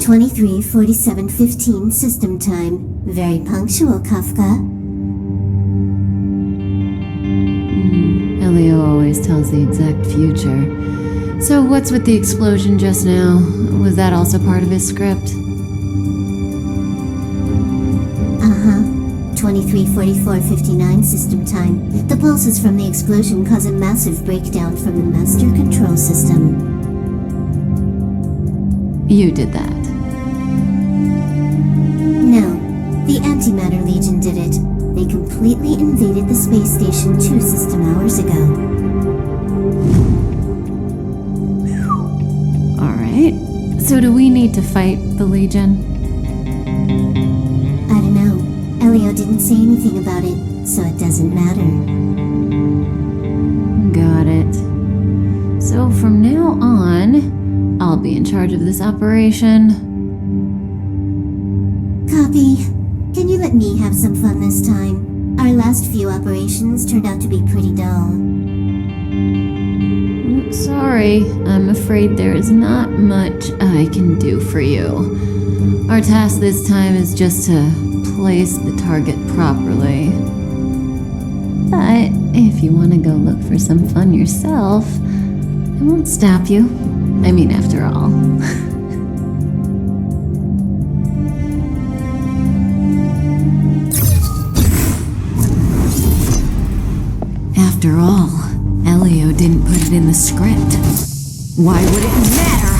23:47:15 system time. Very punctual, Kafka. Elio always tells the exact future. So what's with the explosion just now? Was that also part of his script? 23:44:59 system time. The pulses from the explosion cause a massive breakdown from the master control system. You did that. No, the Antimatter Legion did it. They completely invaded the space station 2 system hours ago. Alright. So do we need to fight the Legion? I don't know. Elio didn't say anything about it, so it doesn't matter. Got it. So from now on, I'll be in charge of this operation. Copy. Can you let me have some fun this time? Our last few operations turned out to be pretty dull. Sorry, I'm afraid there is not much I can do for you. Our task this time is just to place the target properly. But if you want to go look for some fun yourself, I won't stop you. I mean, after all. After all, Elio didn't put it in the script. Why would it matter?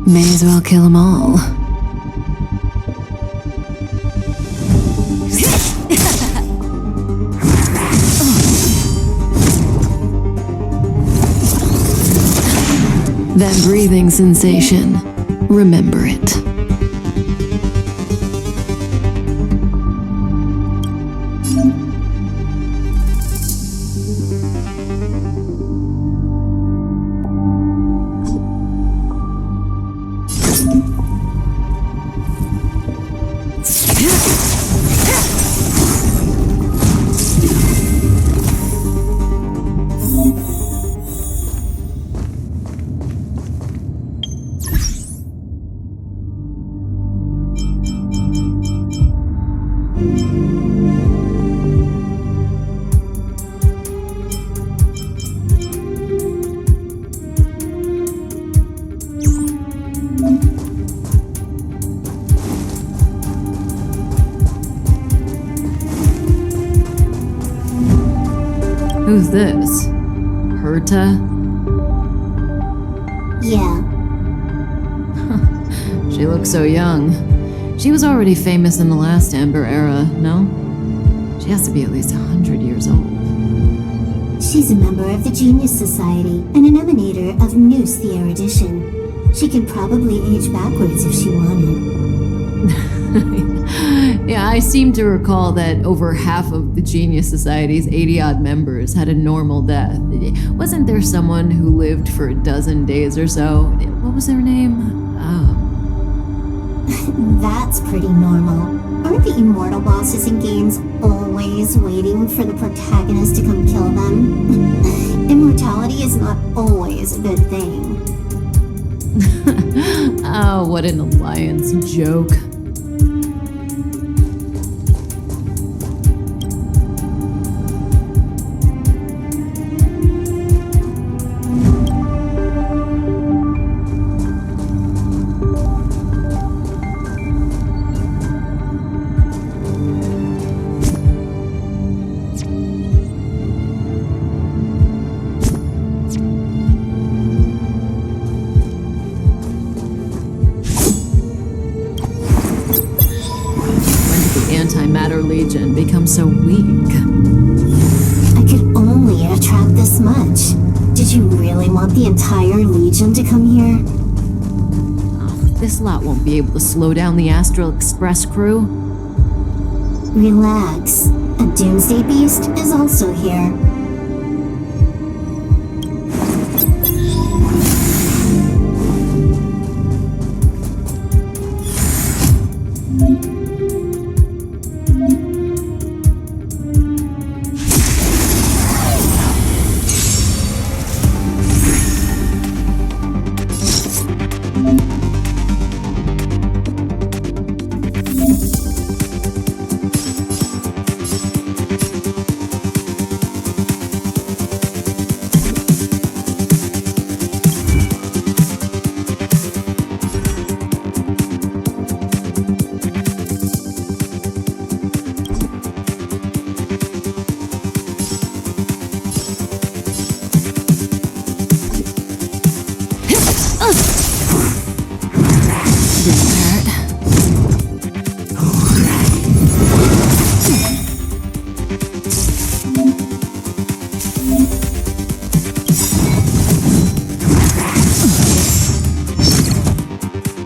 May as well kill them all. That breathing sensation, remember it. Who's this? Herta? Yeah. She looks so young. She was already famous in the last Amber era, no? She has to be at least 100 years old. She's a member of the Genius Society and an emanator of Noose the Erudition. She could probably age backwards if she wanted. Yeah, I seem to recall that over half of the Genius Society's 80-odd members had a normal death. Wasn't there someone who lived for a dozen days or so? What was their name? That's pretty normal. Aren't the immortal bosses in games always waiting for the protagonist to come kill them? Immortality is not always a good thing. Oh, what an alliance joke. Antimatter Legion become so weak? I could only attract this much. Did you really want the entire Legion to come here? Oh, this lot won't be able to slow down the Astral Express crew. Relax. A Doomsday Beast is also here.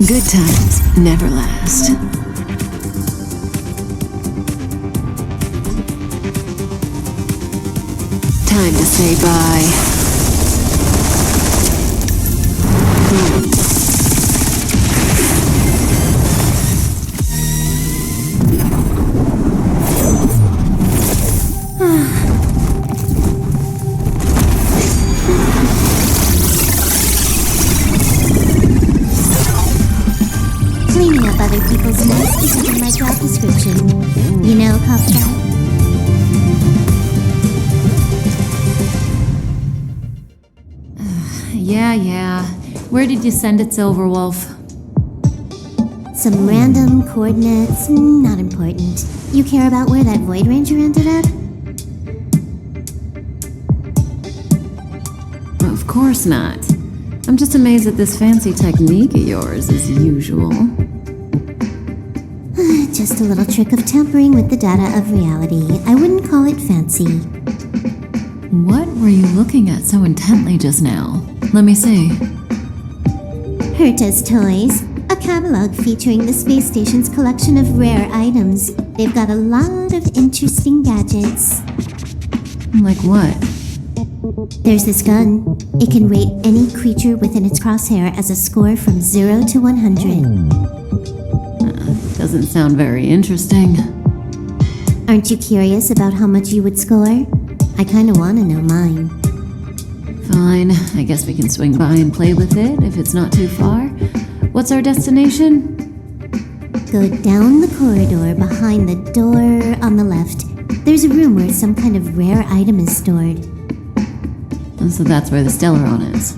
Good times never last. Time to say bye. Cleaning up other people's mess isn't in my job description. You know, Copscat? Yeah. Where did you send it, Silverwolf? Some random coordinates, not important. You care about where that Void Ranger ended up? Of course not. I'm just amazed at this fancy technique of yours, as usual. Just a little trick of tampering with the data of reality. I wouldn't call it fancy. What were you looking at so intently just now? Let me see. Herta's Toys, a catalog featuring the space station's collection of rare items. They've got a lot of interesting gadgets. Like what? There's this gun. It can rate any creature within its crosshair as a score from 0 to 100. Doesn't sound very interesting. Aren't you curious about how much you would score? I kinda wanna know mine. Fine, I guess we can swing by and play with it if it's not too far. What's our destination? Go down the corridor behind the door on the left. There's a room where some kind of rare item is stored. And so that's where the Stellaron is.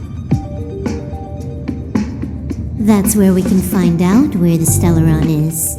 That's where we can find out where the Stellaron is.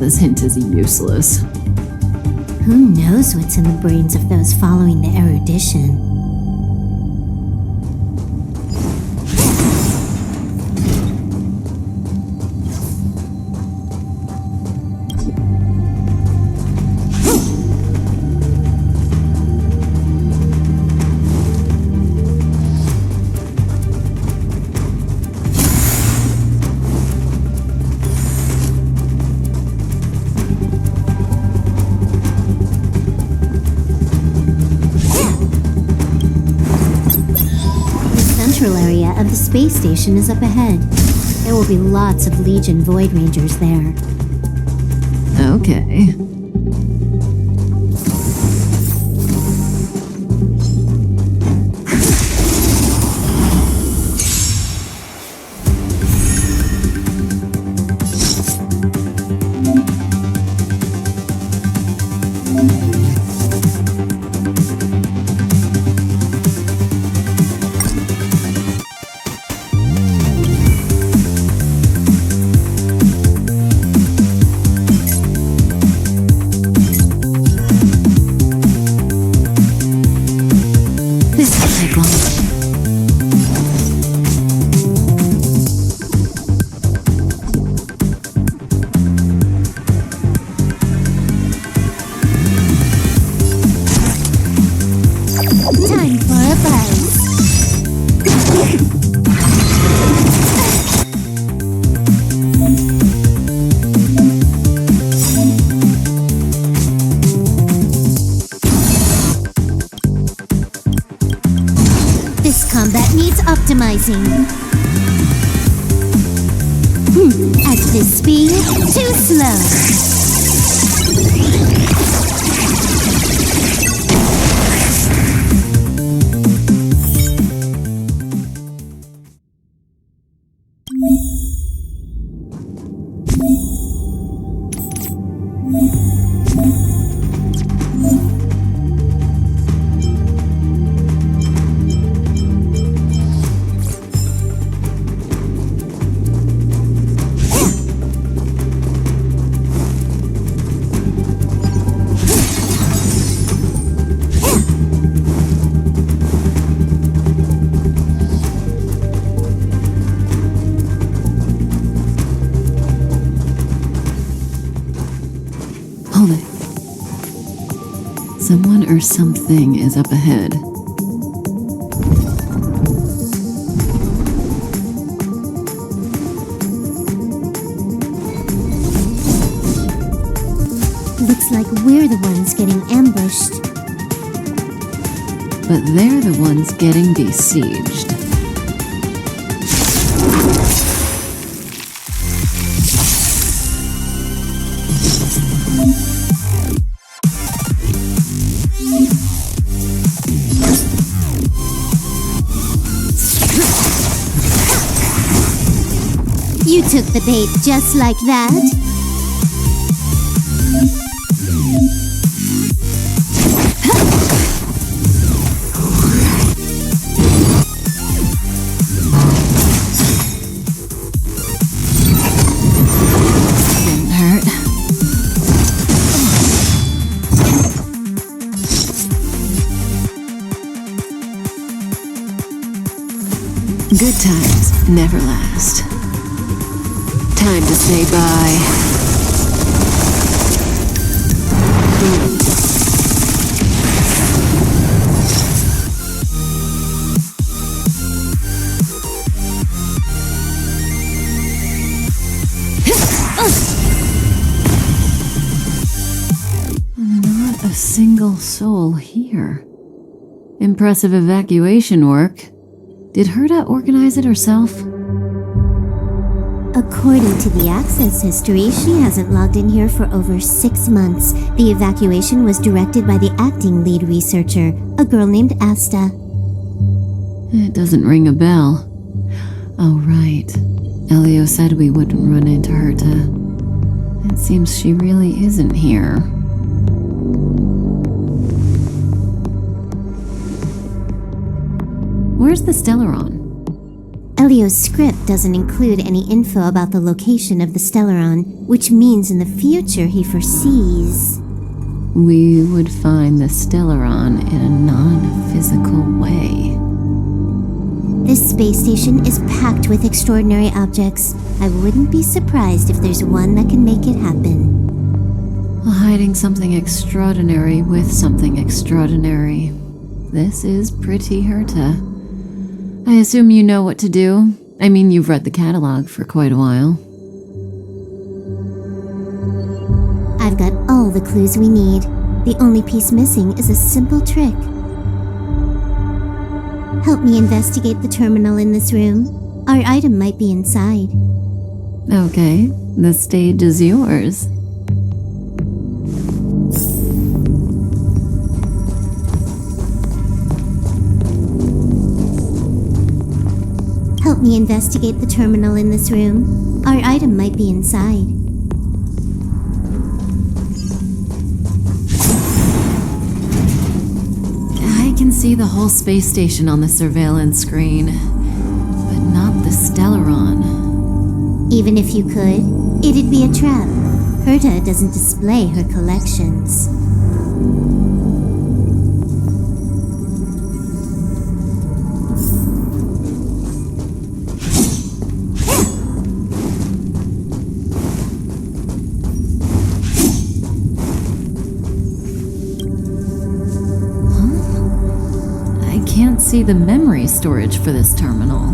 This hint is useless. Who knows what's in the brains of those following the erudition? Area of the space station is up ahead. There will be lots of Legion Void Rangers there. Okay. take long. Time for a buzz. This combat needs optimizing. At this speed, too slow. Hold it. Someone or something is up ahead. Looks like we're the ones getting ambushed. But they're the ones getting besieged. You took the bait just like that? Didn't hurt. Good times never last. Time to say bye. Not a single soul here. Impressive evacuation work. Did Herta organize it herself? According to the access history, she hasn't logged in here for over 6 months. The evacuation was directed by the acting lead researcher, a girl named Asta. It doesn't ring a bell. Oh, right. Elio said we wouldn't run into Herta. It seems she really isn't here. Where's the Stellaron? Elio's script doesn't include any info about the location of the Stellaron, which means in the future he foresees We would find the Stellaron in a non-physical way. this space station is packed with extraordinary objects. I wouldn't be surprised if there's one that can make it happen. Hiding something extraordinary with something extraordinary. This is pretty Herta. I assume you know what to do. I mean, you've read the catalog for quite a while. I've got all the clues we need. The only piece missing is a simple trick. Help me investigate the terminal in this room. Our item might be inside. Okay, the stage is yours. Help me investigate the terminal in this room. Our item might be inside. I can see the whole space station on the surveillance screen, but not the Stellaron. Even if you could, it'd be a trap. Herta doesn't display her collections. see the memory storage for this terminal.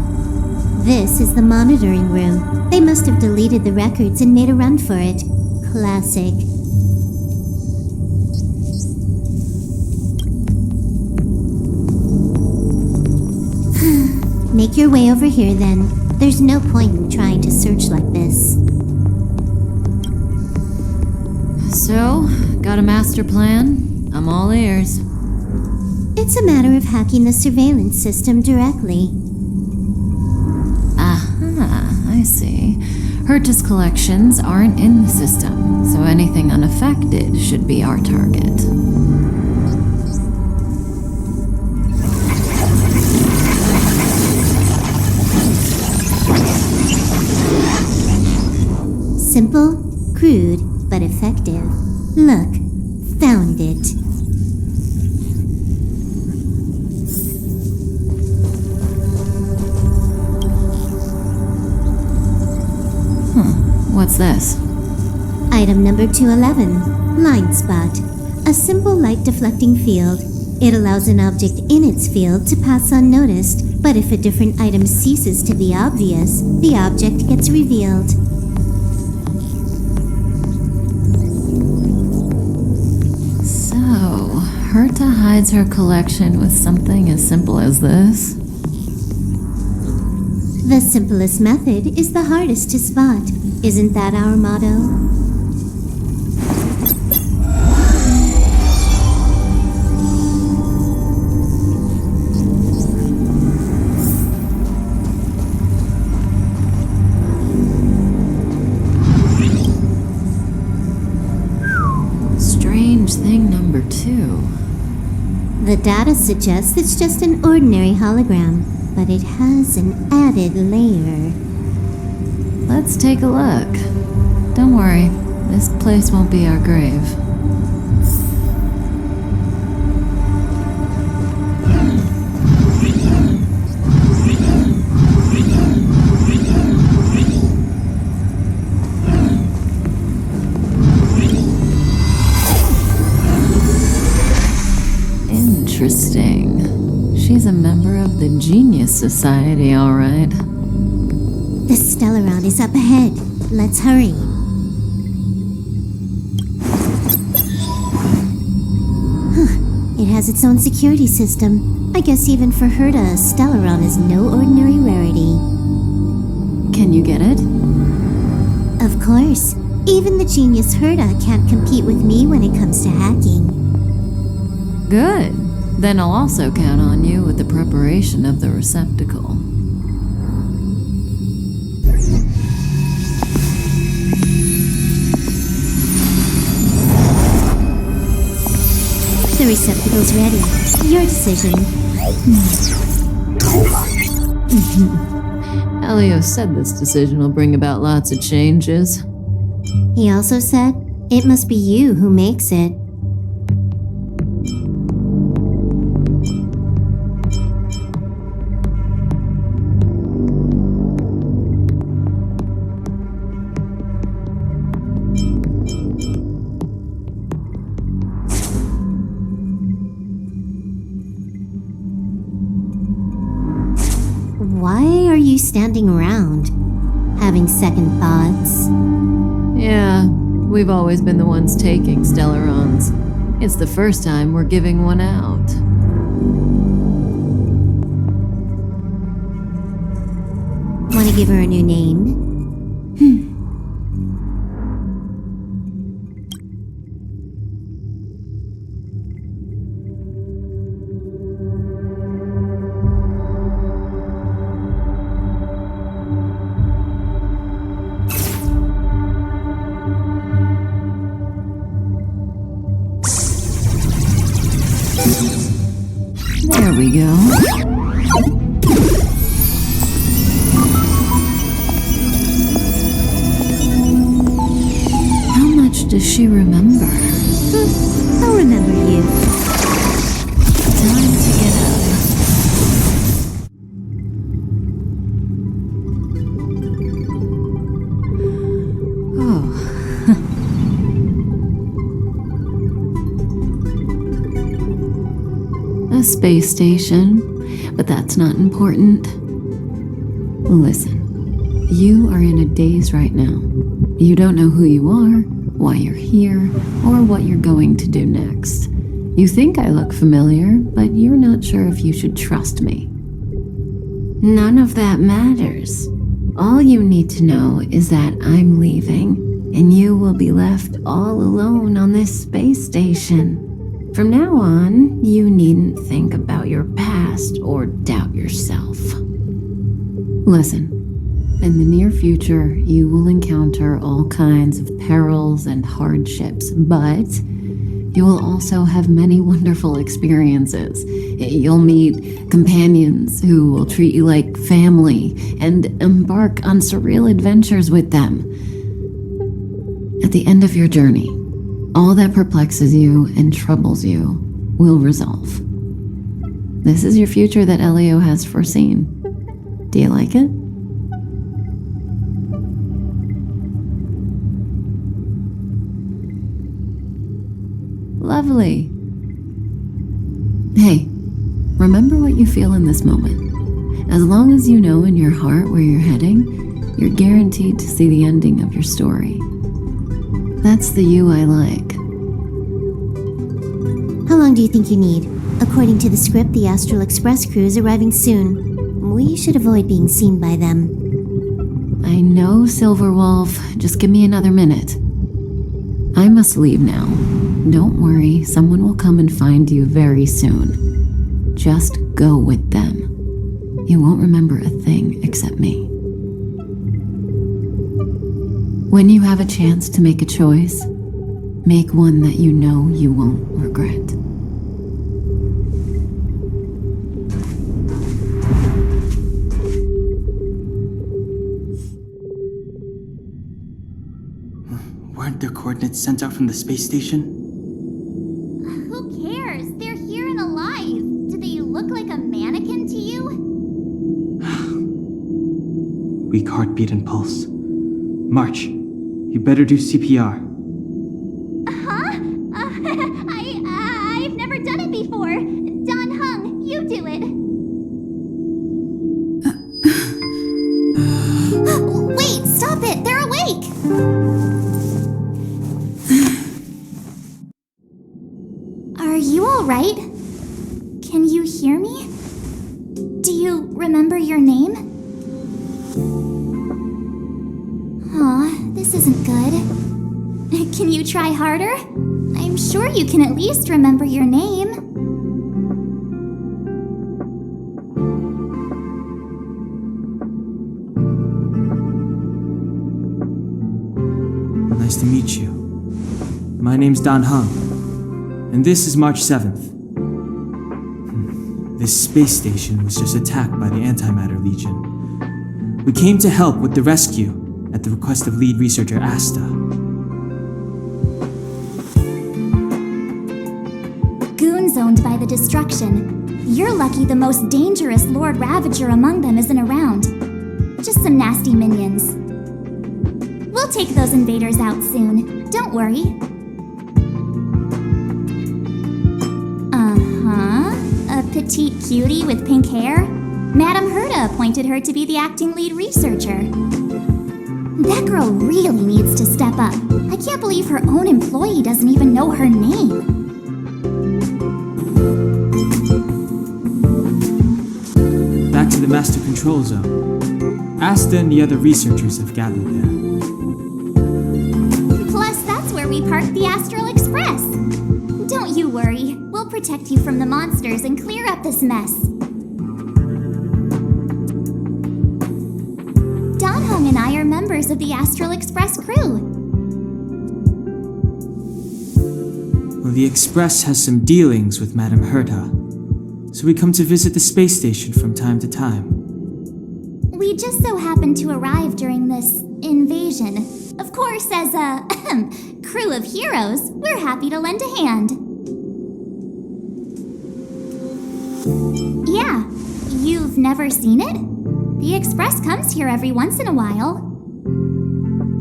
This is the monitoring room. They must have deleted the records and made a run for it. Classic. Make your way over here then. There's no point in trying to search like this. So, got a master plan? I'm all ears. It's a matter of hacking the surveillance system directly. Aha, I see. Herta's collections aren't in the system, so anything unaffected should be our target. Simple, crude, but effective. Look, found it. What's this? Item number 211, Line Spot. A simple light deflecting field. It allows an object in its field to pass unnoticed, but if a different item ceases to be obvious, the object gets revealed. So, Herta hides her collection with something as simple as this? The simplest method is the hardest to spot. Isn't that our motto? Strange thing number 2. The data suggests it's just an ordinary hologram, but it has an added layer. Let's take a look. Don't worry, this place won't be our grave. Interesting. She's a member of the Genius Society, all right. The Stellaron is up ahead. Let's hurry. It has its own security system. I guess even for Herta, a Stellaron is no ordinary rarity. Can you get it? Of course. Even the genius Herta can't compete with me when it comes to hacking. Good. Then I'll also count on you with the preparation of the receptacle. The receptacle's ready. Your decision. Elio said this decision will bring about lots of changes. He also said, it must be you who makes it. Why are you standing around? Having second thoughts? Yeah, we've always been the ones taking Stellarons. It's the first time we're giving one out. Want to give her a new name? There we go. How much does she remember? I'll remember you. Time to get up. Oh. A space station. but that's not important. Listen, you are in a daze right now. You don't know who you are, why you're here, or what you're going to do next. You think I look familiar, but you're not sure if you should trust me. None of that matters. All you need to know is that I'm leaving, and you will be left all alone on this space station. From now on, you needn't think about your past or doubt yourself. Listen, in the near future, you will encounter all kinds of perils and hardships, but you will also have many wonderful experiences. You'll meet companions who will treat you like family and embark on surreal adventures with them. At the end of your journey, all that perplexes you and troubles you will resolve. This is your future that Elio has foreseen. Do you like it? Lovely. Hey, remember what you feel in this moment. As long as you know in your heart where you're heading, you're guaranteed to see the ending of your story. That's the you I like. How long do you think you need? According to the script, the Astral Express crew is arriving soon. We should avoid being seen by them. I know, Silver Wolf. Just give me another minute. I must leave now. Don't worry, someone will come and find you very soon. Just go with them. You won't remember a thing except me. When you have a chance to make a choice, make one that you know you won't regret. Weren't their coordinates sent out from the space station? Who cares? They're here and alive. Do they look like a mannequin to you? Weak heartbeat and pulse. March, you better do CPR. Huh? I've never done it before. Don Hung, you do it. Wait, stop it! They're awake! Are you all right? Can you hear me? Do you remember your name? Aw, this isn't good. Can you try harder? I'm sure you can at least remember your name. Nice to meet you. My name's Don Hung, and this is March 7th. This space station was just attacked by the Antimatter Legion. We came to help with the rescue at the request of lead researcher Asta. Goons owned by the destruction. You're lucky the most dangerous Lord Ravager among them isn't around. Just some nasty minions. We'll take those invaders out soon. Don't worry. A petite cutie with pink hair? Madame Herta appointed her to be the acting lead researcher. That girl really needs to step up. I can't believe her own employee doesn't even know her name. Back to the Master Control Zone. Asta and the other researchers have gathered there. Plus, that's where we parked the Astral Express. Don't you worry. We'll protect you from the monsters and clear up this mess. Don Hung and I are members of the Astral Express crew. Well, the Express has some dealings with Madame Herta, so we come to visit the space station from time to time. We just so happened to arrive during this invasion. Of course, as a crew of heroes, we're happy to lend a hand. Yeah, you've never seen it? The Express comes here every once in a while.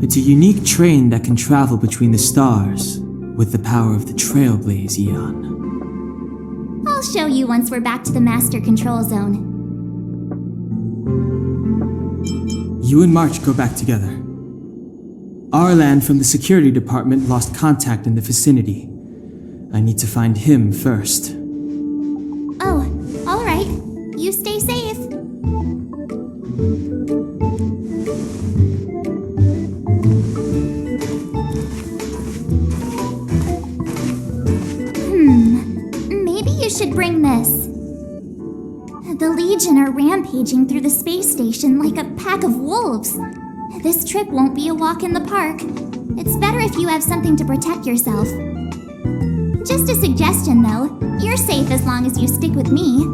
It's a unique train that can travel between the stars with the power of the Trailblaze Eon. I'll show you once we're back to the Master Control Zone. You and March go back together. Arlan from the security department lost contact in the vicinity. I need to find him first. Oh, all right. You stay safe. Maybe you should bring this. The Legion are rampaging through the space station like a pack of wolves. This trip won't be a walk in the park. It's better if you have something to protect yourself. Just a suggestion, though. You're safe as long as you stick with me.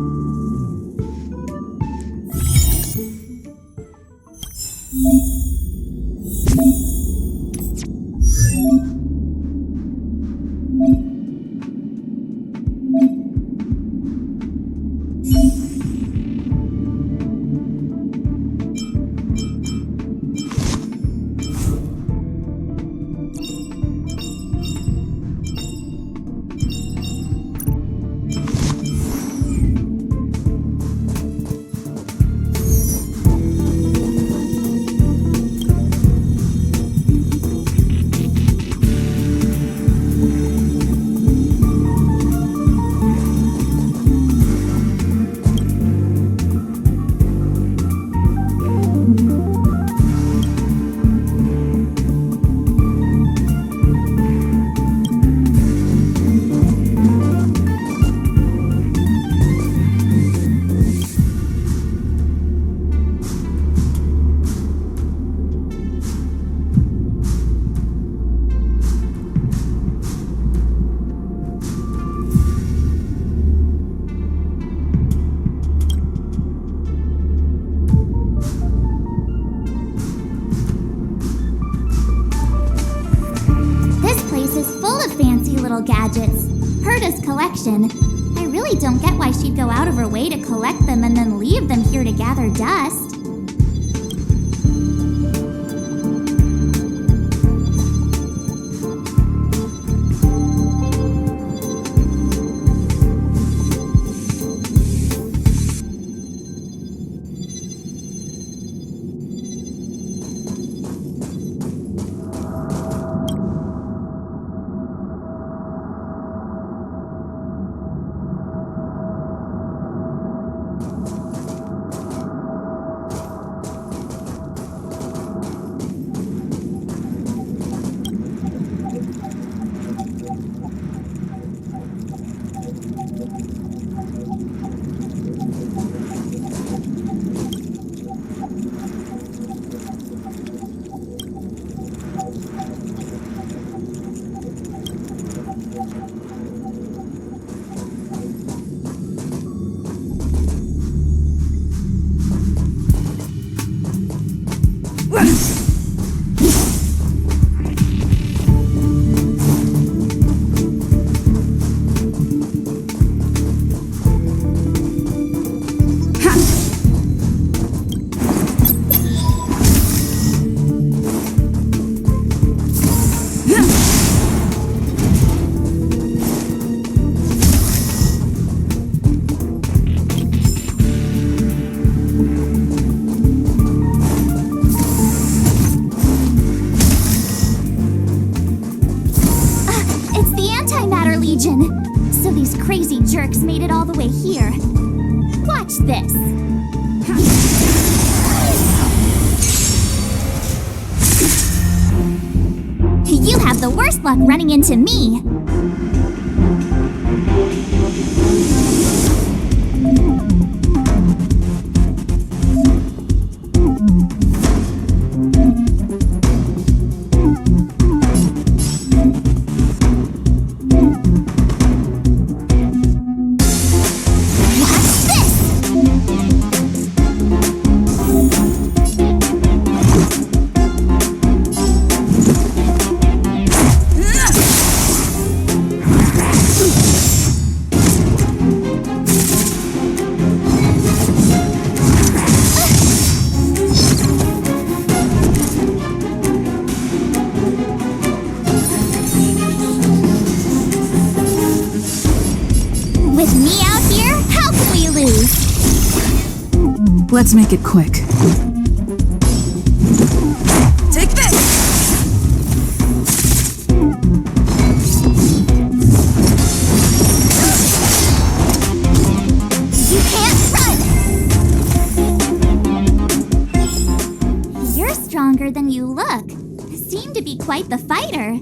Gadgets. Herta's collection. I really don't get why she'd go out of her way to collect them and then leave them here to gather dust. So these crazy jerks made it all the way here. Watch this. You have the worst luck running into me. With me out here, how can we lose? Let's make it quick. bigger than you look. Seem to be quite the fighter.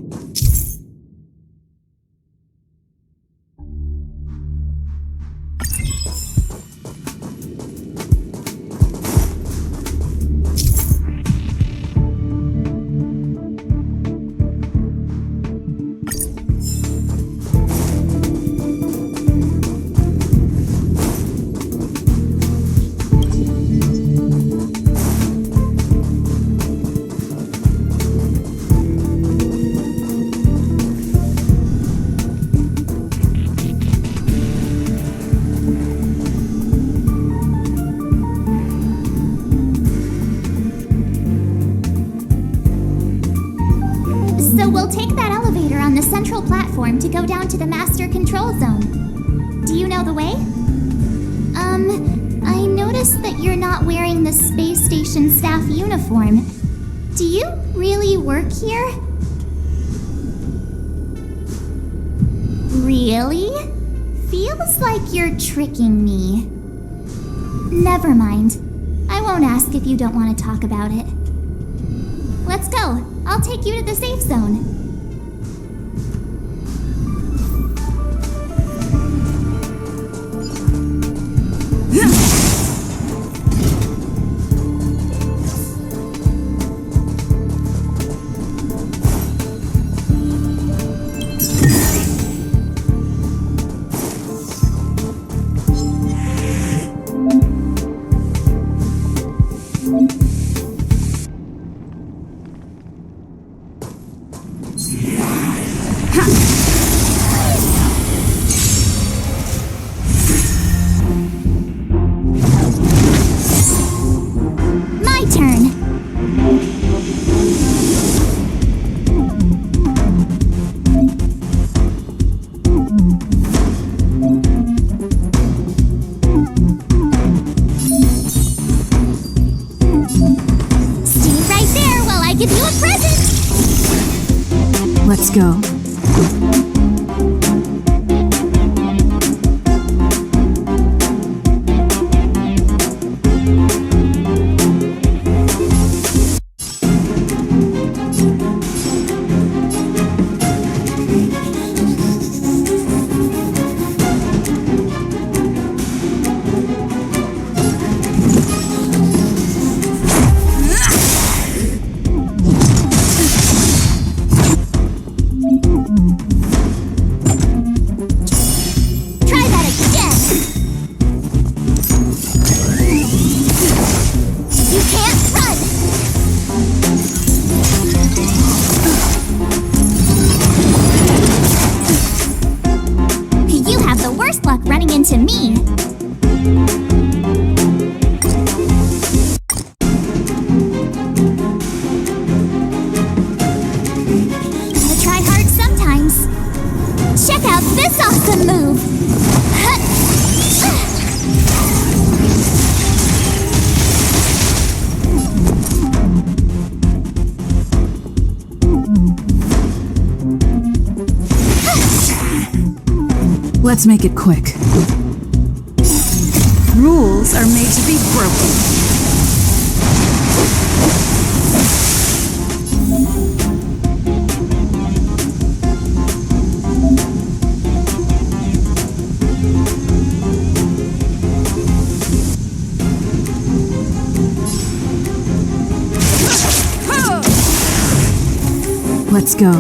So we'll take that elevator on the central platform to go down to the master control zone. Do you know the way? I noticed that you're not wearing the space station staff uniform. Do you really work here? Really? Feels like you're tricking me. Never mind. I won't ask if you don't want to talk about it. Let's go. I'll take you to the safe zone. My turn. Stay right there while I give you a present. Let's go. Try that again. You can't run. You have the worst luck running into me. Gotta try hard sometimes. Check out this awesome move! Let's make it quick. Rules are made to be broken. Let's go.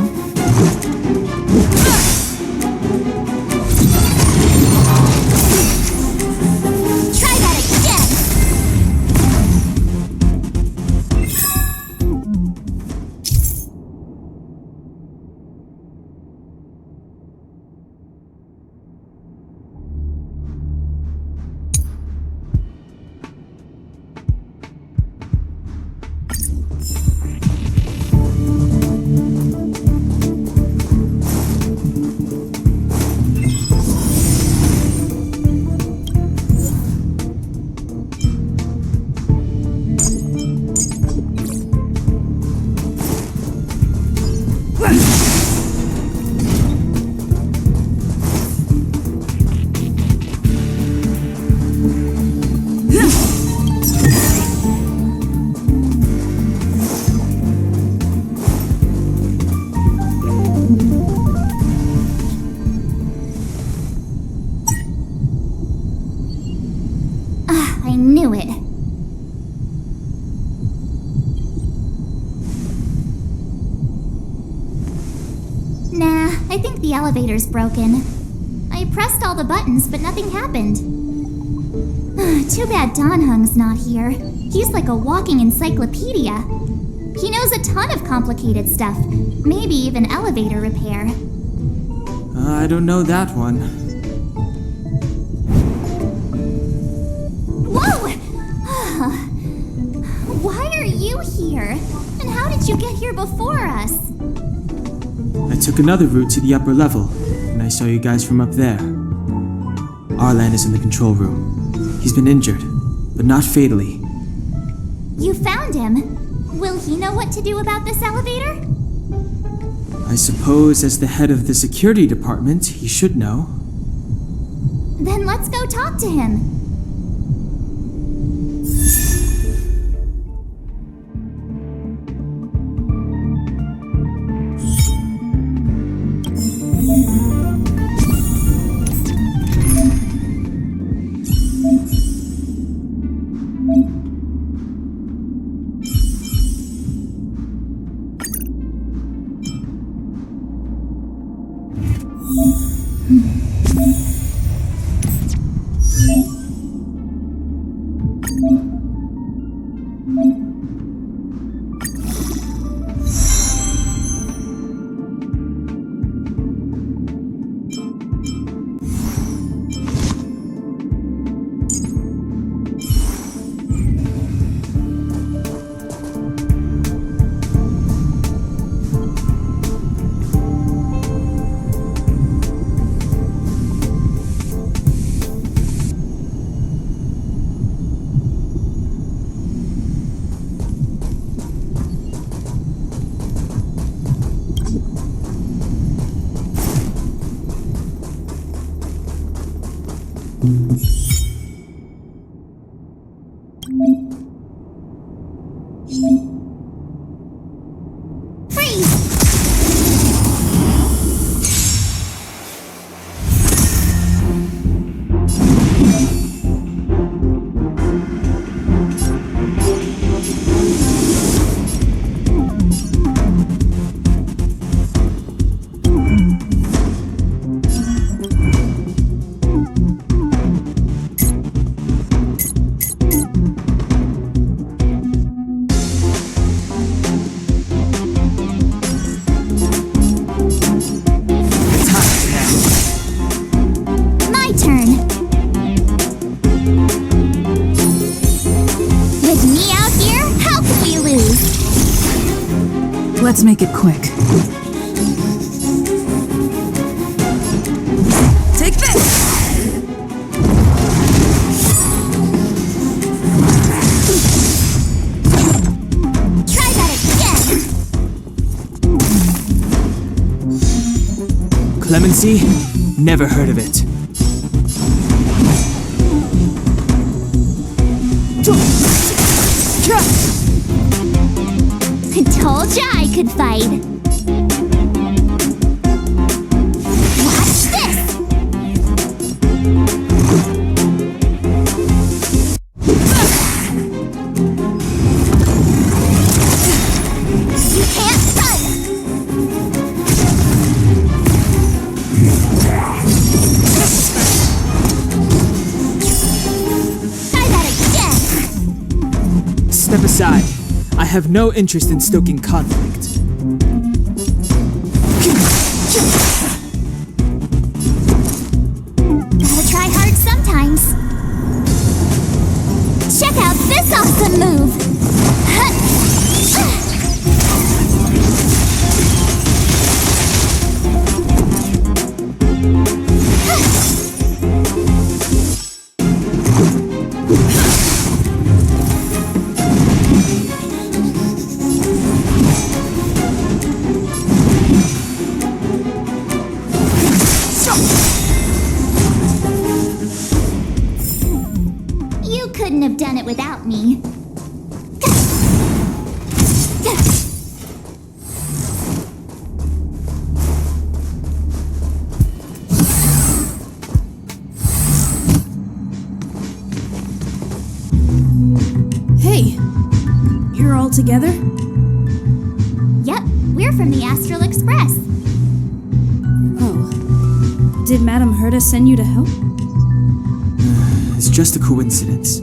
Try that again! I think the elevator's broken. I pressed all the buttons, but nothing happened. Too bad Dan Hung's not here. He's like a walking encyclopedia. He knows a ton of complicated stuff, maybe even elevator repair. I don't know that one. Whoa! Why are you here? And how did you get here before us? I took another route to the upper level, and I saw you guys from up there. Arlan is in the control room. He's been injured, but not fatally. You found him. Will he know what to do about this elevator? I suppose as the head of the security department, he should know. Then let's go talk to him. Let's make it quick. Take this! Try that again! Clemency? Never heard of it. Told ya I could fight. Watch this! You can't run! Try that again! Step aside. I have no interest in stoking conflict. Gotta try hard sometimes. Check out this awesome move! Couldn't have done it without me. Hey, you're all together? Yep, we're from the Astral Express. Did Madame Herta send you to help? It's just a coincidence.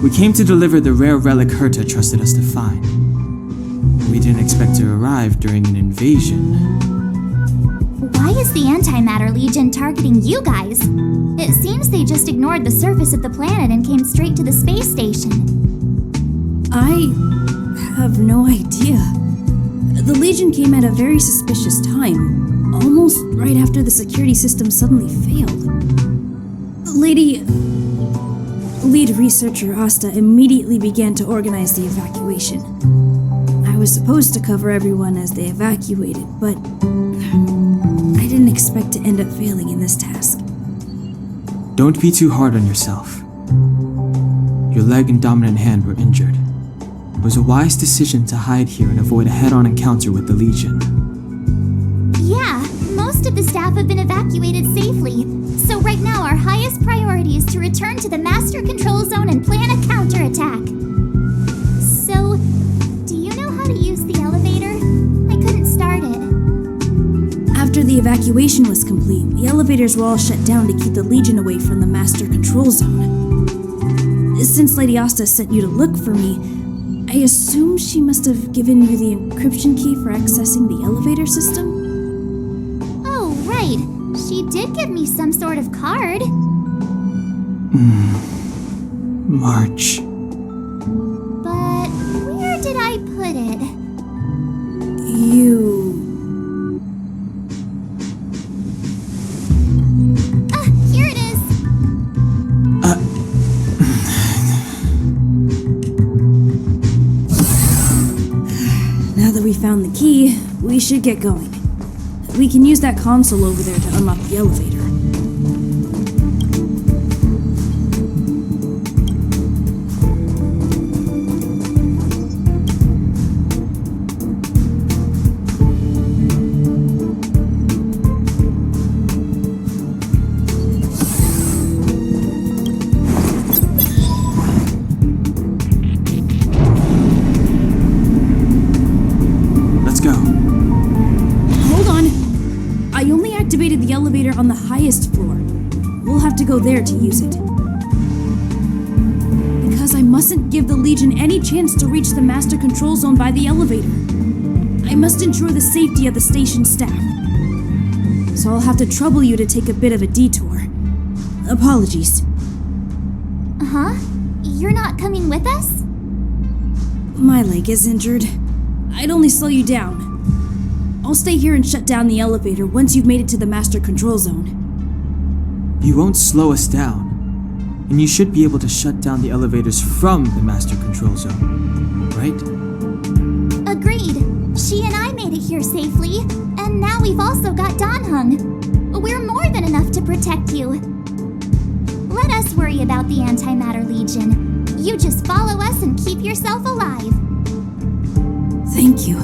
We came to deliver the rare relic Herta trusted us to find. We didn't expect to arrive during an invasion. Why is the Antimatter Legion targeting you guys? It seems they just ignored the surface of the planet and came straight to the space station. I have no idea. The Legion came at a very suspicious time, almost right after the security system suddenly failed. Lead researcher Asta immediately began to organize the evacuation. I was supposed to cover everyone as they evacuated, but I didn't expect to end up failing in this task. Don't be too hard on yourself. Your leg and dominant hand were injured. It was a wise decision to hide here and avoid a head-on encounter with the Legion. Yeah, most of the staff have been evacuated safely. So right now our highest priority is to return to the Master Control Zone and plan a counterattack. So, do you know how to use the elevator? I couldn't start it. After the evacuation was complete, the elevators were all shut down to keep the Legion away from the Master Control Zone. Since Lady Asta sent you to look for me, I assume she must have given you the encryption key for accessing the elevator system? Oh, right. She did give me some sort of card. March. But where did I put it? Here it is. Now that we found the key, we should get going. We can use that console over there to unlock the elevator. Let's go. Hold on! I only activated the elevator on the highest floor. We'll have to go there to use it. Because I mustn't give the Legion any chance to reach the Master Control Zone by the elevator. I must ensure the safety of the station staff. So I'll have to trouble you to take a bit of a detour. Apologies. Huh? You're not coming with us? My leg is injured. I'd only slow you down. I'll stay here and shut down the elevator once you've made it to the Master Control Zone. You won't slow us down. And you should be able to shut down the elevators from the Master Control Zone, right? Agreed. She and I made it here safely, and now we've also got Danhung. We're more than enough to protect you. Let us worry about the Antimatter Legion. You just follow us and keep yourself alive. Thank you.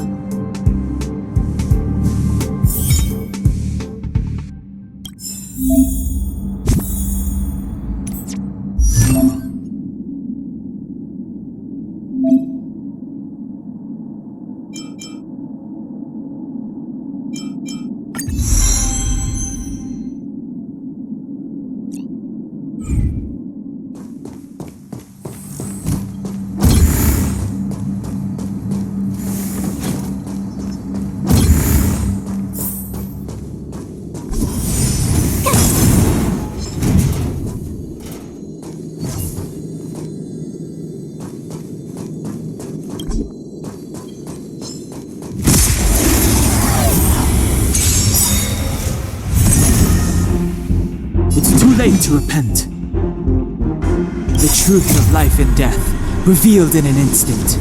It's too late to repent. The truth of life and death, revealed in an instant.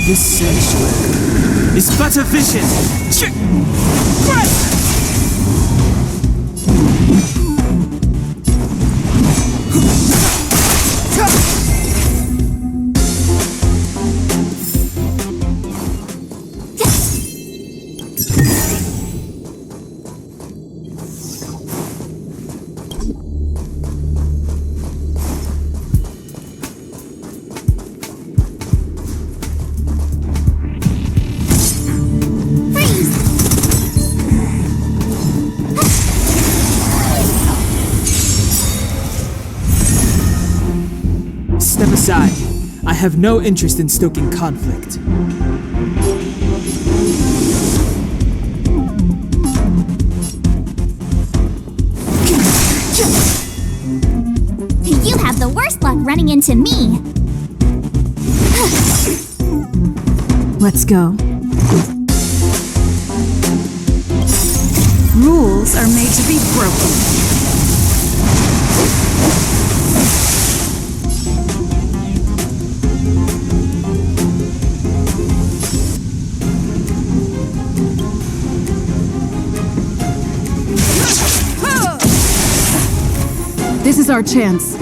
This sanctuary is but a vision. die. I have no interest in stoking conflict. You have the worst luck running into me. Let's go. Rules are made to be broken. This is our chance.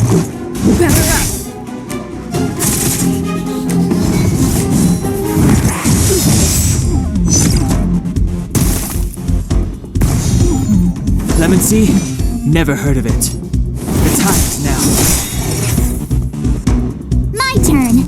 Clemency? Never heard of it. The time is now. My turn.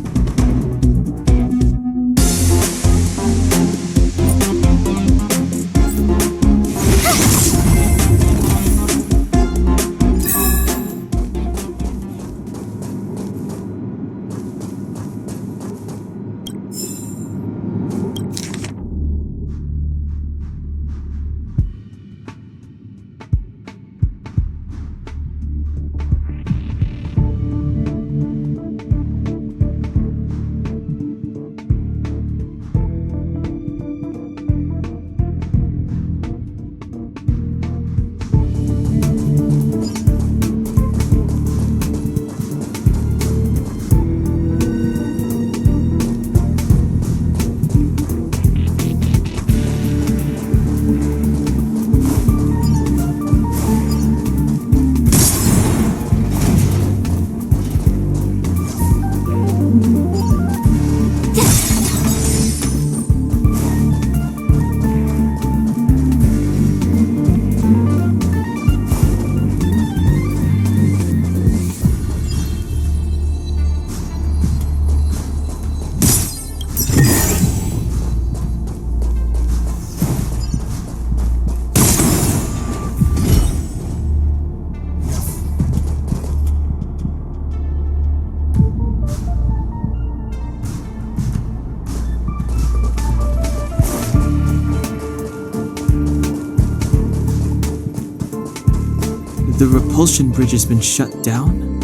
The repulsion bridge has been shut down?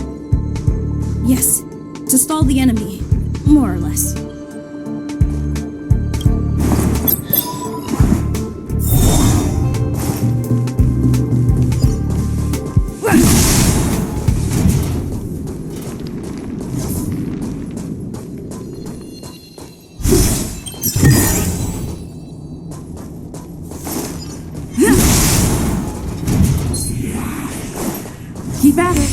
Yes, to stall the enemy, more or less. Keep at it.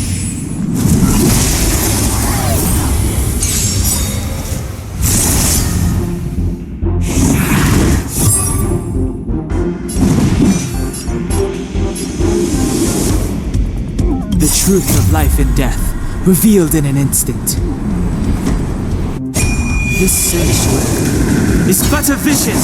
The truth of life and death, revealed in an instant. This sanctuary is but a vision.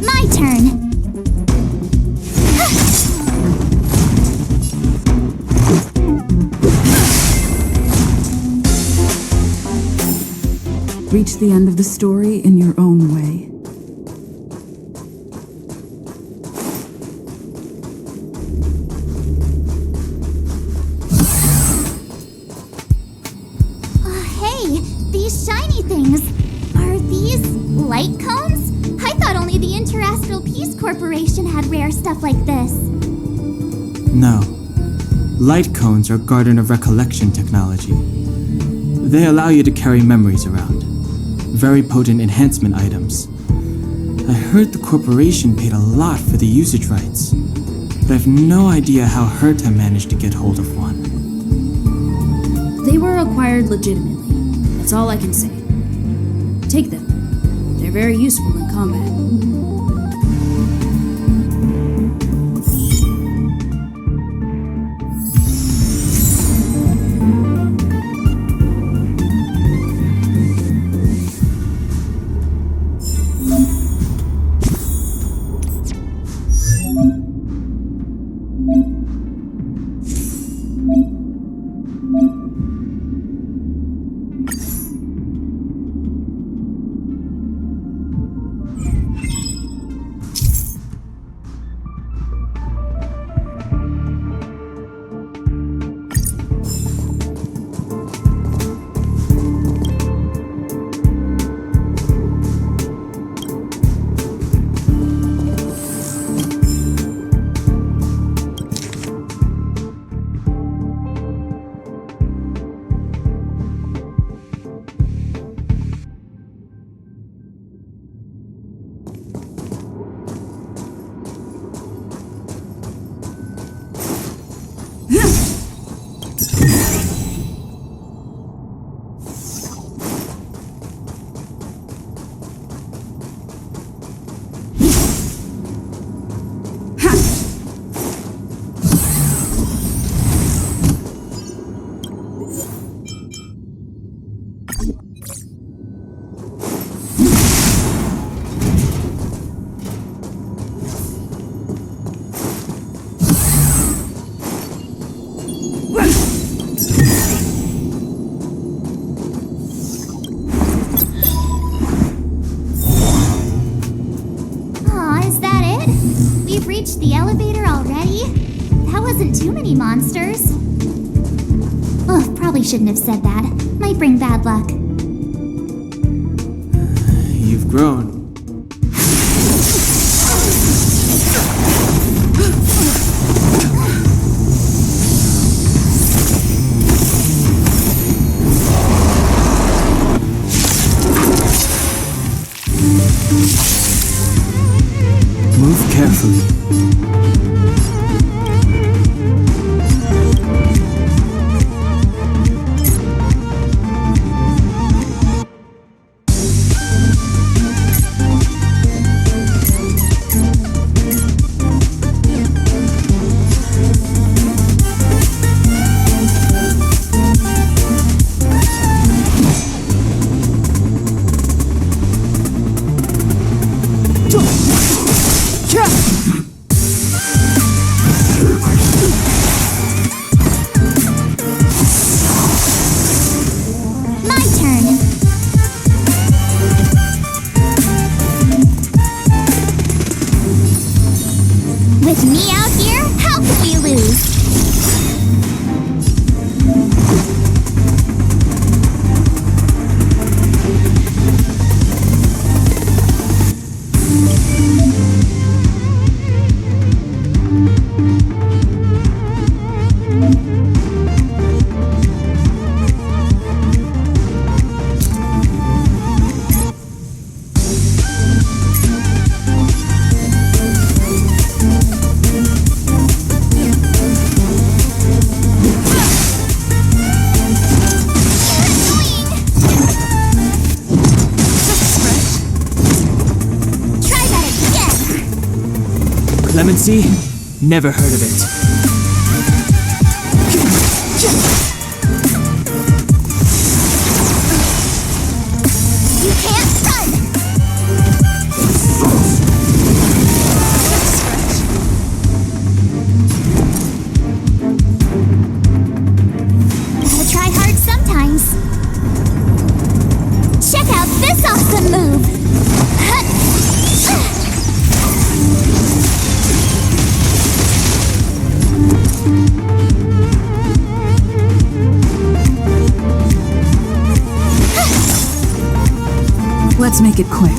My turn. Reach the end of the story in your own way. Hey, these shiny things. Are these light cones? I thought only the Interastral Peace Corporation had rare stuff like this. No. Light cones are Garden of Recollection technology. They allow you to carry memories around. Very potent enhancement items. I heard the corporation paid a lot for the usage rights, but I've no idea how Herta managed to get hold of one. They were acquired legitimately. That's all I can say. Take them. They're very useful in combat. Reached the elevator already? That wasn't too many monsters. Ugh, probably shouldn't have said that. Might bring bad luck. You've grown. Move carefully. With me out here, how could we lose? Clemency? Never heard of it. You can't run! Gotta try hard sometimes. Check out this awesome move! Let's make it quick.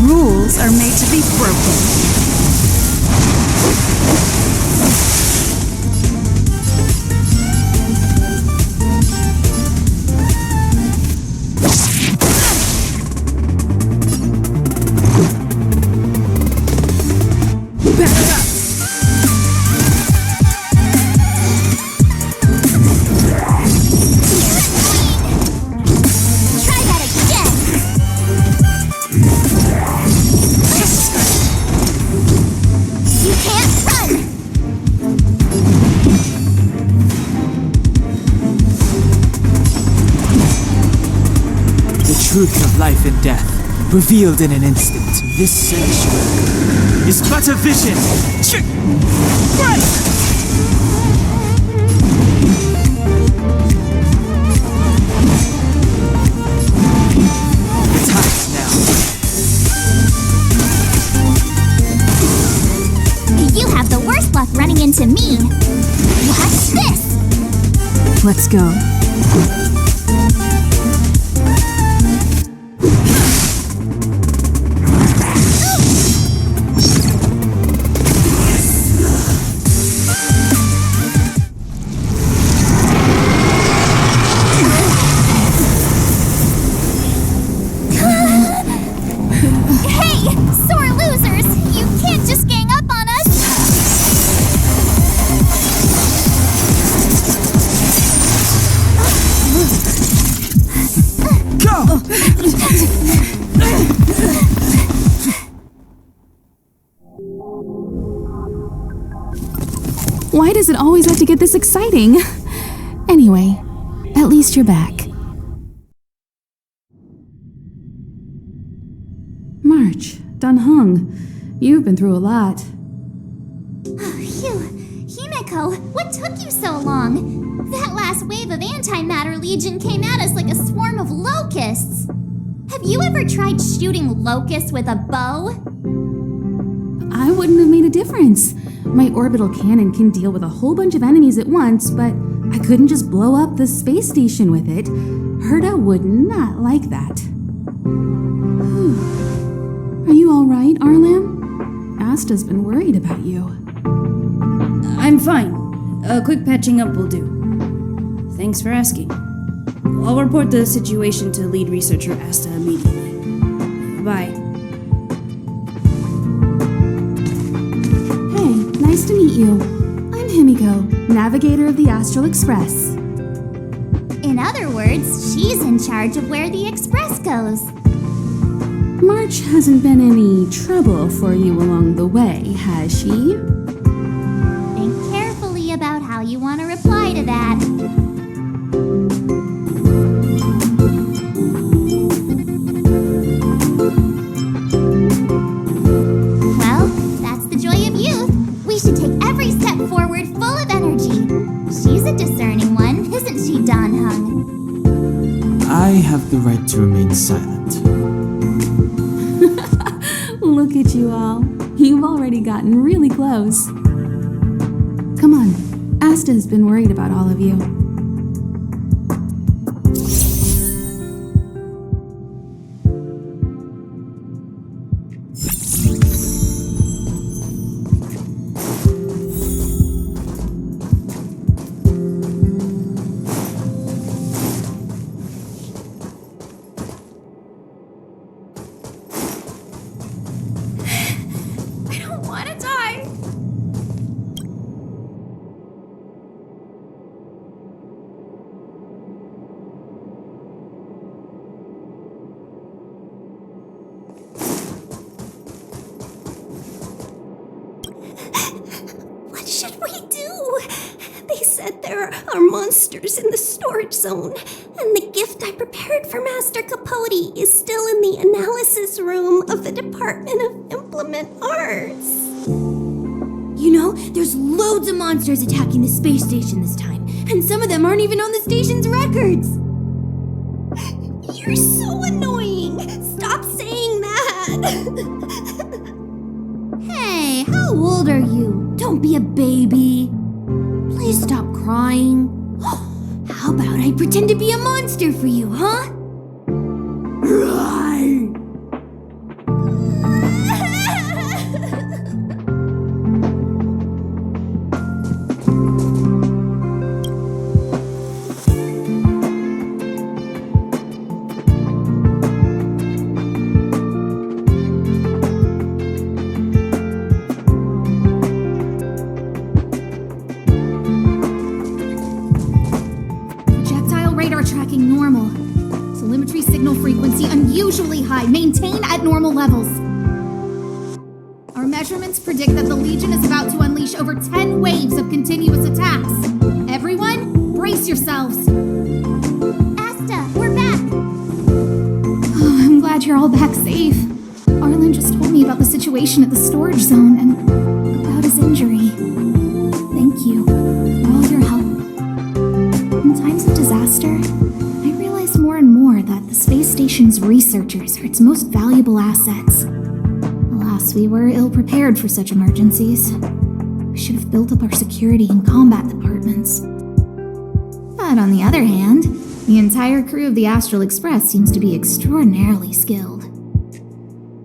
Rules are made to be broken. life and death, revealed in an instant. This sanctuary is but a vision. The time is now. You have the worst luck running into me. Watch this! Let's go. Hey! Sore losers! You can't just gang up on us! Why does it always have to get this exciting? Anyway, at least you're back. March, Dunhung, you've been through a lot. Phew! Himeko, what took you so long? That last wave of antimatter legion came at us like a swarm of locusts. Have you ever tried shooting locusts with a bow? I wouldn't have made a difference. My orbital cannon can deal with a whole bunch of enemies at once, but I couldn't just blow up the space station with it. Herta would not like that. Are you all right, Arlam? Asta's been worried about you. I'm fine. A quick patching up will do. Thanks for asking. I'll report the situation to lead researcher Asta immediately. Bye. Hey, nice to meet you. I'm Himiko, navigator of the Astral Express. In other words, she's in charge of where the express goes. March hasn't been any trouble for you along the way, has she? Think carefully about how you want to reply to that. Well, that's the joy of youth. We should take every step forward full of energy. She's a discerning one, isn't she, Donhung? I have the right to remain silent. Look at you all. You've already gotten really close. Come on, Asta's been worried about all of you. What should we do? They said there are monsters in the storage zone, and the gift I prepared for Master Capote is still in the analysis room of the Department of Implement Arts. You know, there's loads of monsters attacking the space station this time, and some of them aren't even on the station's records. You're so annoying. Stop saying that. Hey, how old are you? Don't be a baby. Please stop crying. How about I pretend to be a monster for you, huh? Tracking normal. Telemetry signal frequency unusually high. Maintain at normal levels. Our measurements predict that the Legion is about to unleash over 10 waves of continuous attacks. Everyone, brace yourselves. Asta, we're back. Oh, I'm you're all back safe. Arlen just told me about the situation at the storage zone and about his injury. Thank you for all your help. In times of disaster, I realize more and more that the space station's researchers are its most valuable assets. Alas, we were ill-prepared for such emergencies. We should have built up our security and combat departments. But on the other hand, the entire crew of the Astral Express seems to be extraordinarily skilled.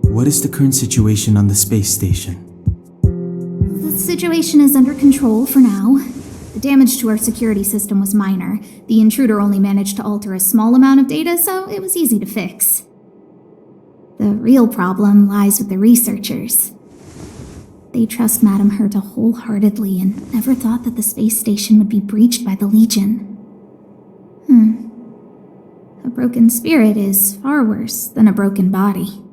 What is the current situation on the space station? The situation is under control for now. The damage to our security system was minor. The intruder only managed to alter a small amount of data, so it was easy to fix. The real problem lies with the researchers. They trust Madame Herta wholeheartedly and never thought that the space station would be breached by the Legion. A broken spirit is far worse than a broken body.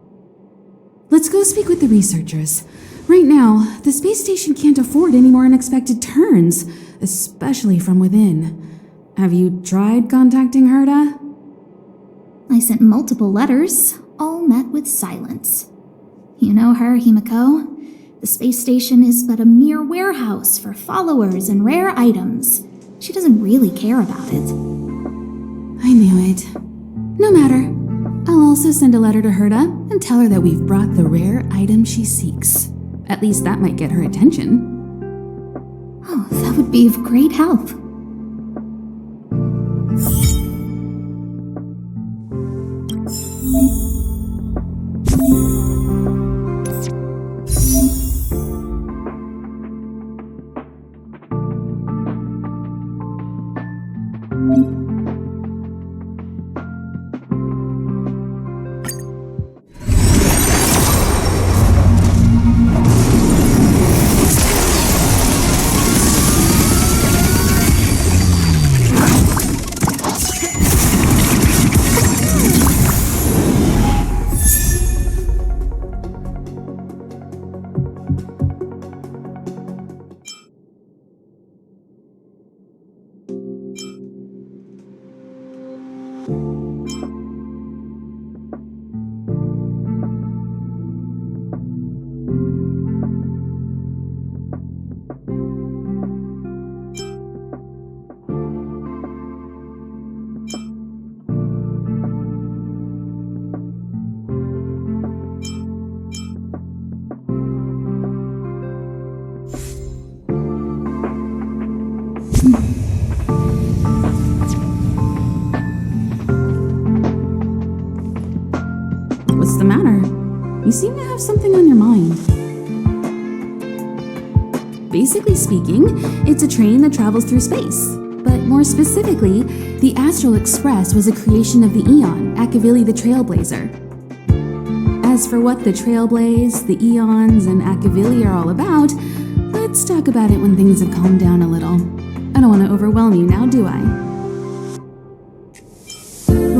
Let's go speak with the researchers. Right now, the space station can't afford any more unexpected turns, especially from within. Have you tried contacting Herta? I sent multiple letters, all met with silence. You know her, Himiko. The space station is but a mere warehouse for followers and rare items. She doesn't really care about it. I knew it. No matter. I'll also send a letter to Herta and tell her that we've brought the rare item she seeks. At least that might get her attention. Oh, that would be of great help. What's the matter? You seem to have something on your mind. Basically speaking, it's a train that travels through space. But more specifically, the Astral Express was a creation of the Eon, Akavili the Trailblazer. As for what the Trailblaze, the Eons, and Akavili are all about, let's talk about it when things have calmed down a little. I don't want to overwhelm you now, do I?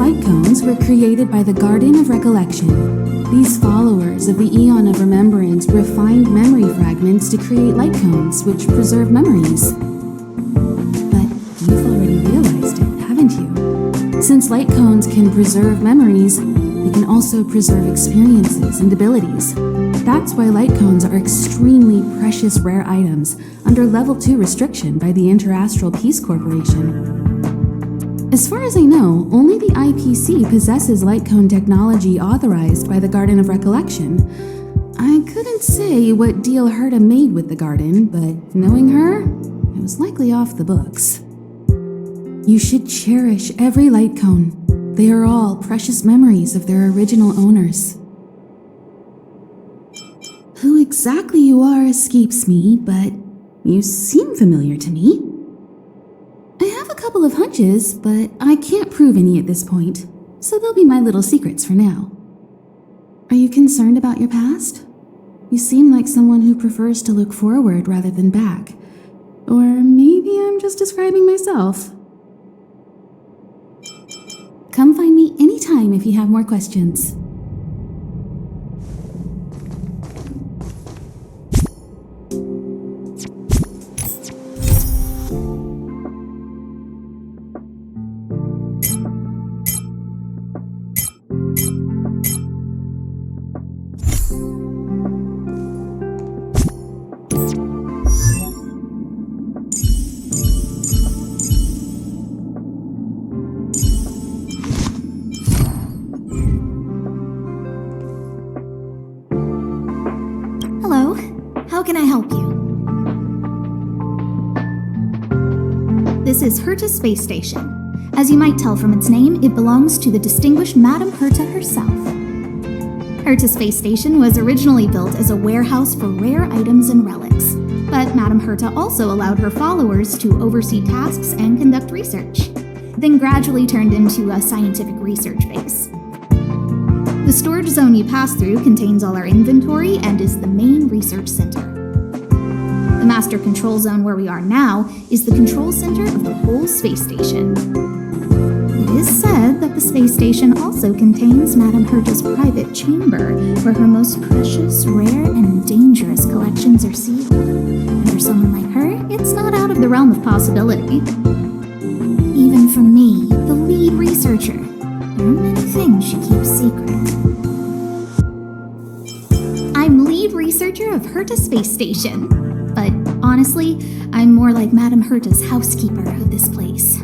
Light cones were created by the Garden of Recollection. These followers of the Eon of Remembrance refined memory fragments to create light cones, which preserve memories. But you've already realized it, haven't you? Since light cones can preserve memories, they can also preserve experiences and abilities. That's why light cones are extremely precious rare items under Level 2 restriction by the Interastral Peace Corporation. As far as I know, only the IPC possesses light cone technology authorized by the Garden of Recollection. I couldn't say what deal Herta made with the Garden, but knowing her, it was likely off the books. You should cherish every light cone. They are all precious memories of their original owners. Who exactly you are escapes me, but you seem familiar to me. I have a couple of hunches, but I can't prove any at this point, so they'll be my little secrets for now. Are you concerned about your past? You seem like someone who prefers to look forward rather than back. Or maybe I'm just describing myself. Come find me anytime if you have more questions. How can I help you? This is Herta Space Station. As you might tell from its name, it belongs to the distinguished Madame Herta herself. Herta Space Station was originally built as a warehouse for rare items and relics, but Madame Herta also allowed her followers to oversee tasks and conduct research, then gradually turned into a scientific research base. The storage zone you pass through contains all our inventory and is the main research center. The master control zone where we are now is the control center of the whole space station. It is said that the space station also contains Madame Herta's private chamber, where her most precious, rare, and dangerous collections are sealed. And for someone like her, it's not out of the realm of possibility. Even from me, the lead researcher, there are many things she keeps secret. I'm lead researcher of Herta Space Station, but honestly, I'm more like Madame Herta's housekeeper of this place.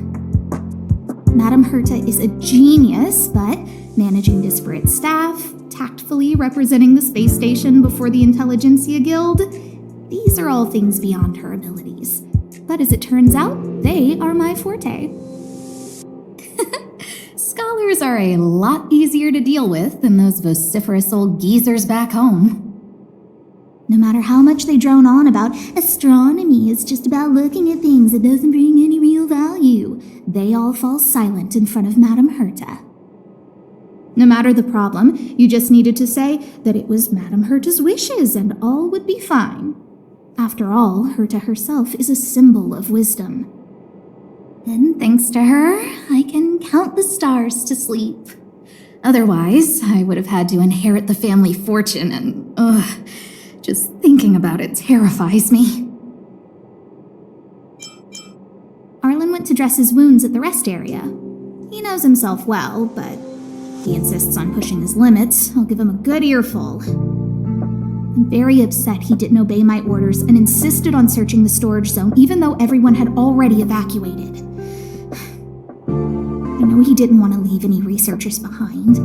Madame Herta is a genius, but managing disparate staff, tactfully representing the space station before the Intelligentsia Guild, these are all things beyond her abilities. But as it turns out, they are my forte. Scholars are a lot easier to deal with than those vociferous old geezers back home. No matter how much they drone on about astronomy is just about looking at things that doesn't bring any real value, they all fall silent in front of Madame Herta. No matter the problem, you just needed to say that it was Madame Herta's wishes and all would be fine. After all, Herta herself is a symbol of wisdom. And thanks to her, I can count the stars to sleep. Otherwise, I would have had to inherit the family fortune and, just thinking about it terrifies me. Arlen went to dress his wounds at the rest area. He knows himself well, but he insists on pushing his limits. I'll give him a good earful. I'm very upset he didn't obey my orders and insisted on searching the storage zone even though everyone had already evacuated. I know he didn't want to leave any researchers behind.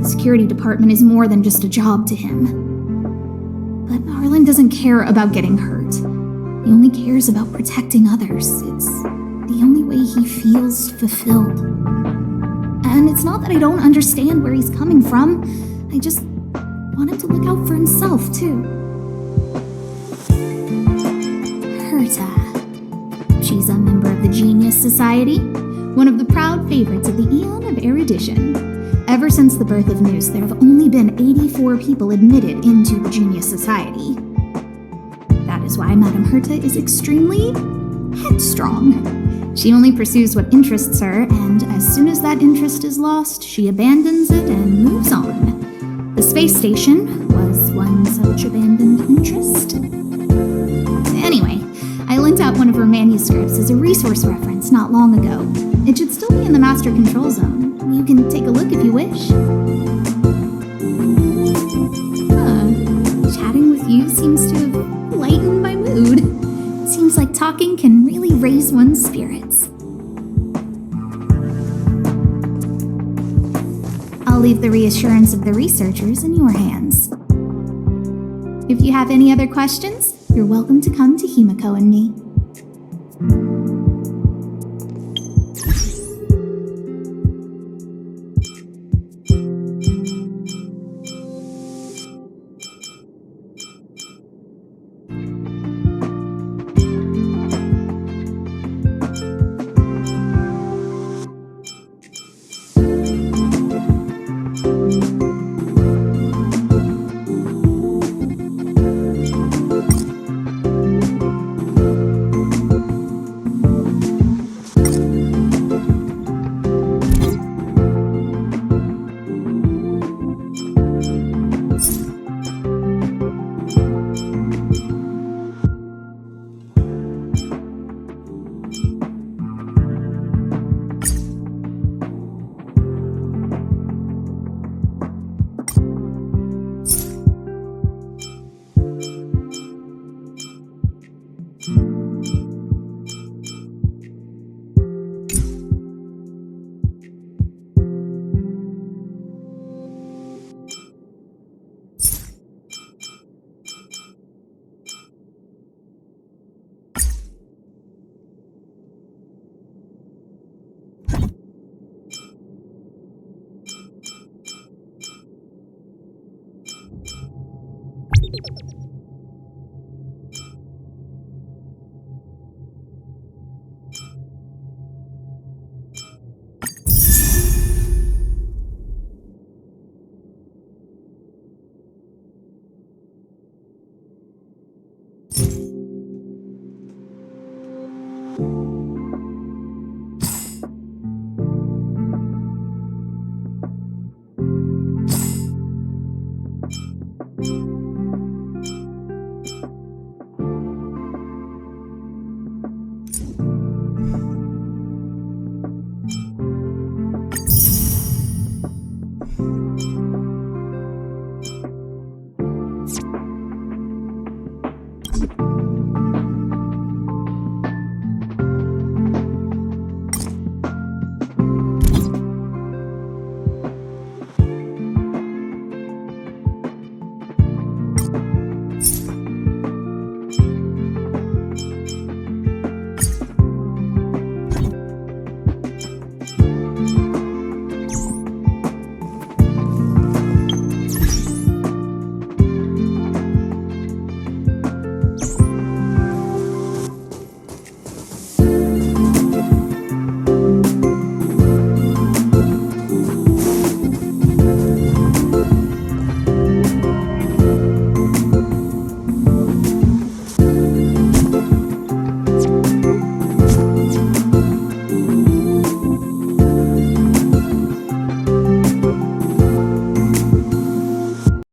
The security department is more than just a job to him. But Arlen doesn't care about getting hurt. He only cares about protecting others. It's the only way he feels fulfilled. And it's not that I don't understand where he's coming from. I just want him to look out for himself, too. Herta. She's a member of the Genius Society, one of the proud favorites of the Eon of Erudition. Ever since the birth of Noose, there have only been 84 people admitted into the Genius Society. That is why Madame Herta is extremely headstrong. She only pursues what interests her, and as soon as that interest is lost, she abandons it and moves on. The space station was one such abandoned interest. Anyway, I lent out one of her manuscripts as a resource reference not long ago. It should still be in the Master Control Zone. You can take a look if you wish. Chatting with you seems to have lightened my mood. Seems like talking can really raise one's spirits. I'll leave the reassurance of the researchers in your hands. If you have any other questions, you're welcome to come to Himiko and me. Herta.